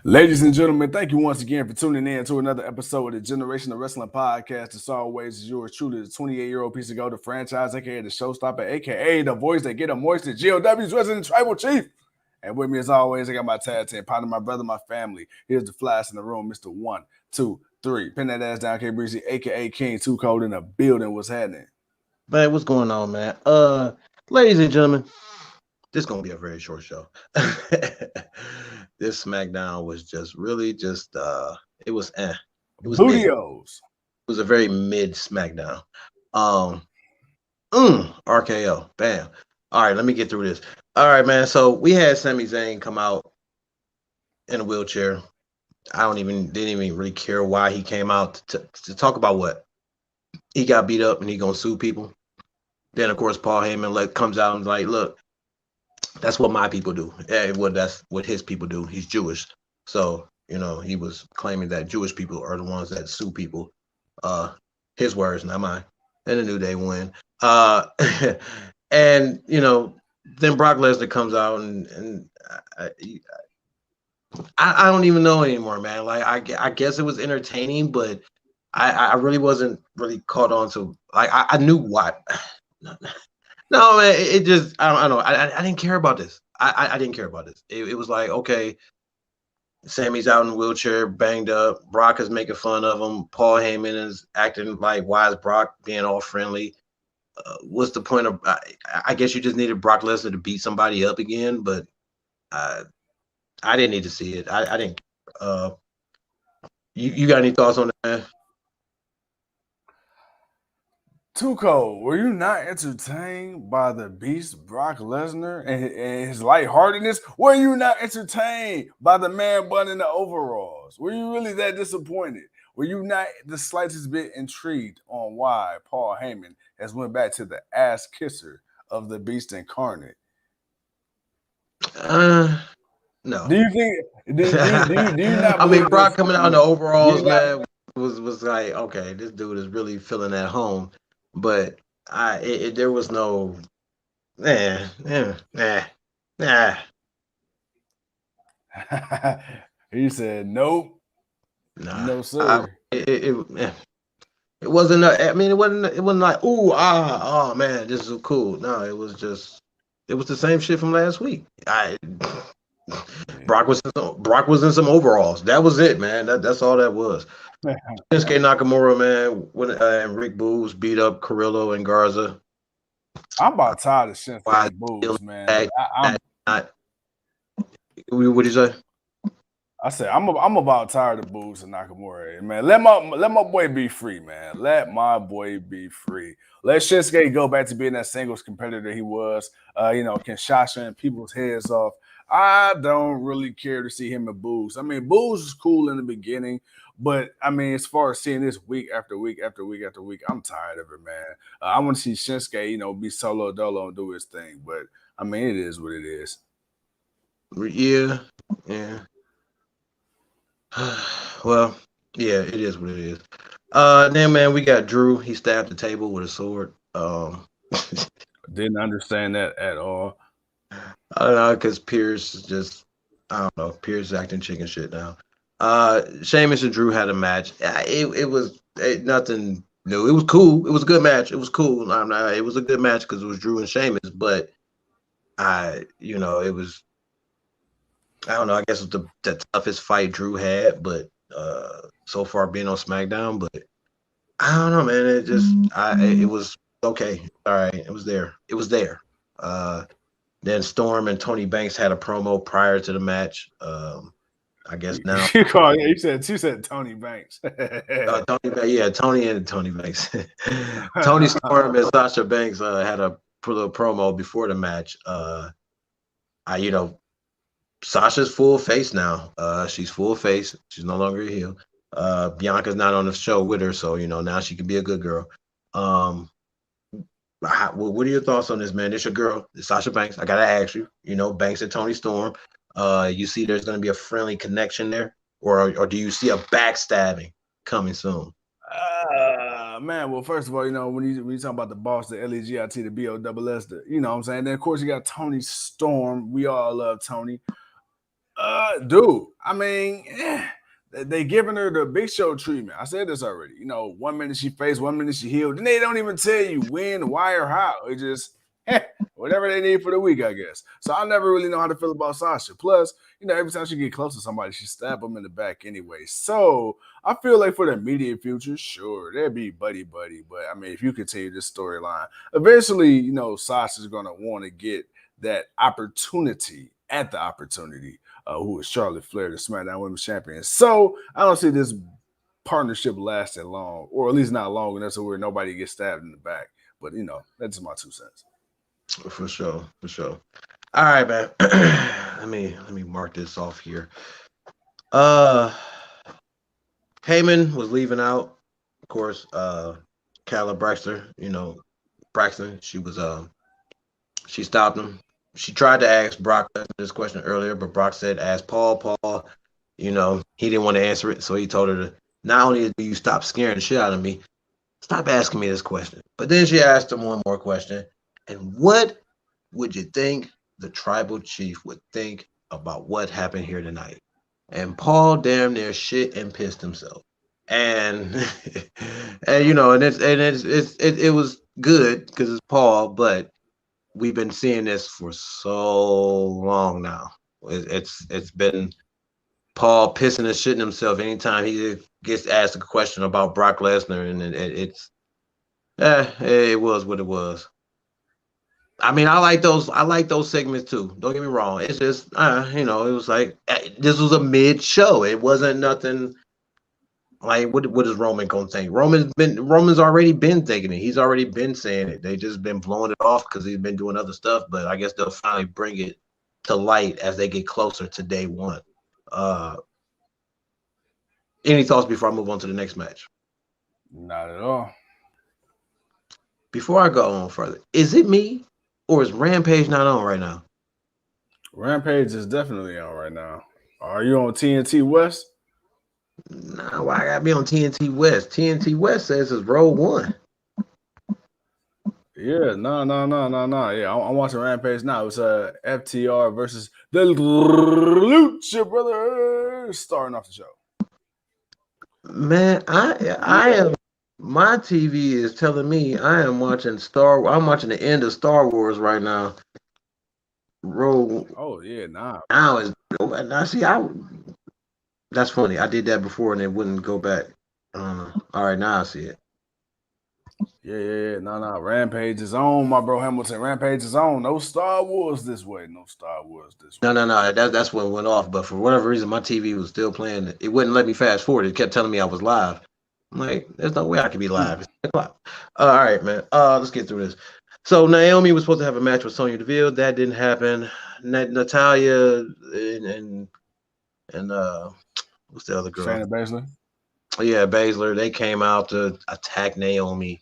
Ladies and gentlemen, thank you once again for tuning in to another episode of the Generation of Wrestling Podcast. As always, is yours truly, the 28-year-old piece of gold, the franchise, aka the showstopper, aka the voice that get a moist, the GOW's resident tribal chief. And with me, as always, I got my tag team partner, my brother, my family. Here's the flash in the room, Mr. 1, 2, 3. Pin that ass down, K Breezy, aka King Too Cold in the building. What's happening? Man, what's going on, man? Ladies and gentlemen, this is gonna be a very short show. This SmackDown was just really it was It was mid. It was a very mid SmackDown. RKO, bam. All right, let me get through this. All right, man. So we had Sami Zayn come out in a wheelchair. Didn't even really care why he came out to talk about what he got beat up and he gonna sue people. Then of course Paul Heyman comes out and like, look, that's what my people do. That's what his people do. He's Jewish, so he was claiming that Jewish people are the ones that sue people. His words, not mine. And the New Day win. And then Brock Lesnar comes out and I don't even know anymore, man. Like I guess it was entertaining, but I really wasn't really caught on to I knew what. No, man, it just I don't know. I didn't care about this. I didn't care about this. It was like, okay, Sammy's out in a wheelchair, banged up. Brock is making fun of him. Paul Heyman is acting like, why is Brock being all friendly? What's the point of? I guess you just needed Brock Lesnar to beat somebody up again, but I didn't need to see it. I didn't. You got any thoughts on that, man? Tuco, were you not entertained by the beast Brock Lesnar and his lightheartedness? Were you not entertained by the man bun in the overalls? Were you really that disappointed? Were you not the slightest bit intrigued on why Paul Heyman has went back to the ass kisser of the beast incarnate? No. Do you think? Do you not? I mean, Brock coming out in the overalls, man, was like, okay, this dude is really feeling at home. But there was no, He said nope. Nah, no sir. It wasn't. I mean, it wasn't like, oh man, this is cool. No, it was the same shit from last week. Brock was in some overalls. That was it, man. That's all that was. Shinsuke Nakamura, man, and Rick Boogs beat up Carrillo and Garza. I'm about tired of Shinsuke Boogs, man. What did you say? I said I'm about tired of Boogs and Nakamura, man. Let my boy be free, man. Let my boy be free. Let Shinsuke go back to being that singles competitor he was. Kinshasa and people's heads off. I don't really care to see him and Boogs. I mean, Boogs was cool in the beginning, but I mean, as far as seeing this week after week after week after week, I'm tired of it, man. I want to see Shinsuke, be solo dolo and do his thing. But I mean, it is what it is. Yeah. Well, yeah, it is what it is. Then, man, we got Drew. He stabbed the table with a sword. Didn't understand that at all. I don't know, because Pierce is just, I don't know. Pierce is acting chicken shit now. Sheamus and Drew had a match. It was nothing new. It was cool. It was a good match. It was cool. It was a good match because it was Drew and Sheamus, but it was, I don't know. I guess it was the toughest fight Drew had, but so far being on SmackDown. But I don't know, man. It was okay. All right, it was there. It was there. Then Storm and Tony Banks had a promo prior to the match. I guess now you said Tony Banks. Tony and Tony Banks. Tony Storm and Sasha Banks had a little promo before the match. Sasha's full face now. She's full face. She's no longer a heel. Bianca's not on the show with her, so now she can be a good girl. What are your thoughts on this, man? It's your girl, it's Sasha Banks. I gotta ask you. Banks and Tony Storm. You see, there's gonna be a friendly connection there, or do you see a backstabbing coming soon? Man, well, first of all, when you talk about the boss, the LEGIT, the BOSS, you know what I'm saying? Then, of course, you got Tony Storm. We all love Tony. Dude, I mean, they giving her the Big Show treatment. I said this already. You know, 1 minute she faced, 1 minute she healed. Then they don't even tell you when, why, or how. It just whatever they need for the week, I guess. So I never really know how to feel about Sasha. Plus, you know, every time she get close to somebody, she stab them in the back anyway. So I feel like for the immediate future, sure, they'd be buddy. But I mean, if you continue this storyline, eventually, you know, Sasha's gonna want to get that opportunity at the opportunity. Who is Charlotte Flair, the SmackDown Women's Champion. So I don't see this partnership lasting long, or at least not long enough so where nobody gets stabbed in the back. But you know, that's my 2 cents. For sure. All right, man. let me mark this off here. Heyman was leaving out, of course. Kayla Braxton, she stopped him. She tried to ask Brock this question earlier, but Brock said, ask Paul. Paul, he didn't want to answer it. So he told her to, not only do you stop scaring the shit out of me, stop asking me this question. But then she asked him one more question. And what would you think the tribal chief would think about what happened here tonight? And Paul damn near shit and pissed himself. And it was good because it's Paul, but we've been seeing this for so long now. It's been Paul pissing and shitting himself anytime he gets asked a question about Brock Lesnar, and it was what it was. I mean, I like those segments too. Don't get me wrong. It's just it was like this was a mid show. It wasn't nothing. Like, what is Roman gonna think? Roman's already been thinking it. He's already been saying it. They just been blowing it off because he's been doing other stuff. But I guess they'll finally bring it to light as they get closer to day one. Any thoughts before I move on to the next match? Not at all. Before I go on further, is it me or is Rampage not on right now? Rampage is definitely on right now. Are you on TNT West? Nah, why I gotta be on TNT West? TNT West says it's Road 1. Yeah, no. Yeah, I'm watching Rampage now. It's FTR versus the Lucha Brothers starting off the show. Man, I am. My TV is telling me I am watching I'm watching the end of Star Wars right now. Road. Oh yeah, nah. Now see, that's funny. I did that before and it wouldn't go back. All right, now I see it. Yeah. No. Rampage is on, my bro Hamilton. Rampage is on. No Star Wars this way. No. That's when it went off. But for whatever reason, my TV was still playing. It wouldn't let me fast forward. It kept telling me I was live. I'm like, there's no way I could be live. It's 10 o'clock. All right, man. Let's get through this. So Naomi was supposed to have a match with Sonya Deville. That didn't happen. Natalia and what's the other girl? Shayna Baszler. Yeah, Baszler. They came out to attack Naomi.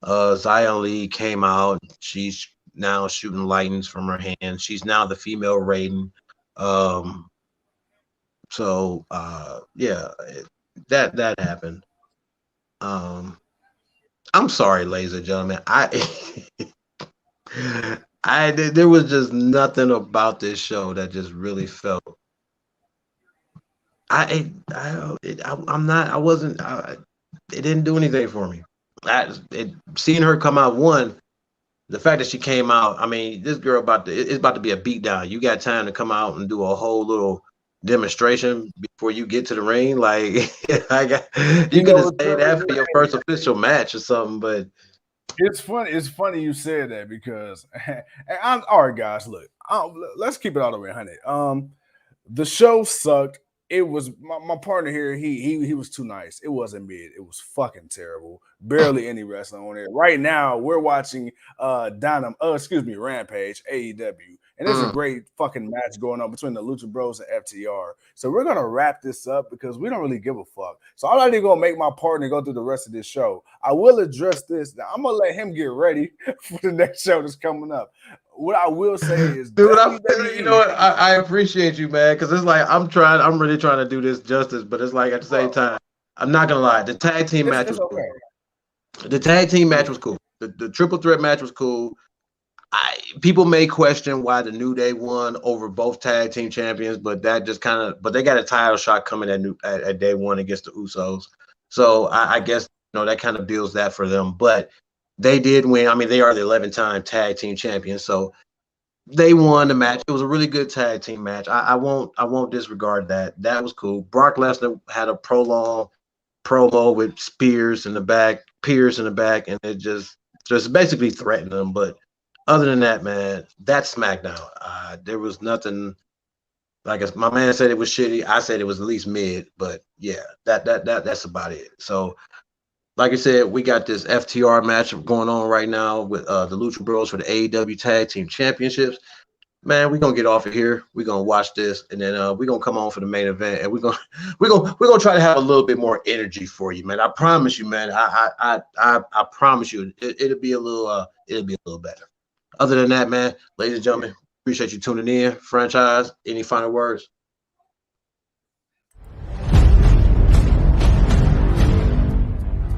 Xia Li came out. She's now shooting lightnings from her hand. She's now the female Raiden. That happened. I'm sorry, ladies and gentlemen. There was just nothing about this show that just really felt. It didn't do anything for me. Seeing her come out, the fact that she came out, I mean, this girl it's about to be a beatdown. You got time to come out and do a whole little demonstration before you get to the ring. Like, you could have said that for your first official match or something, but it's funny you said that because I'm all right, guys. Look, let's keep it all the way 100. The show sucked. It was my partner here. He was too nice. It wasn't mid. It was fucking terrible. Barely any wrestling on it. Right now, we're watching Rampage, AEW, and there's a great fucking match going on between the Lucha Bros and FTR. So we're gonna wrap this up because we don't really give a fuck. So I'm not even gonna make my partner go through the rest of this show. I will address this. Now I'm gonna let him get ready for the next show that's coming up. What I will say is, dude, you know what? I appreciate you, man, because it's like I'm really trying to do this justice, but it's like at the same time, I'm not gonna lie, the tag team match was cool. The tag team match was cool. The triple threat match was cool. People may question why the New Day won over both tag team champions, but that just but they got a title shot coming at day one against the Usos. So I guess that kind of builds that for them. But they did win. I mean, they are the 11-time tag team champions, so they won the match. It was a really good tag team match. I won't disregard that. That was cool. Brock Lesnar had a prolonged promo with Pierce in the back, and it just basically threatened them. But other than that, man, that's SmackDown. There was nothing. Like my man said, it was shitty. I said it was at least mid, but yeah, that's about it. So, like I said, we got this FTR match going on right now with the Lucha Bros for the AEW Tag Team Championships. Man, we're gonna get off of here. We're gonna watch this, and then we're gonna come on for the main event, and we're gonna try to have a little bit more energy for you, man. I promise you, man. I promise you, it'll be a little better. Other than that, man, ladies and gentlemen, appreciate you tuning in. Franchise, any final words?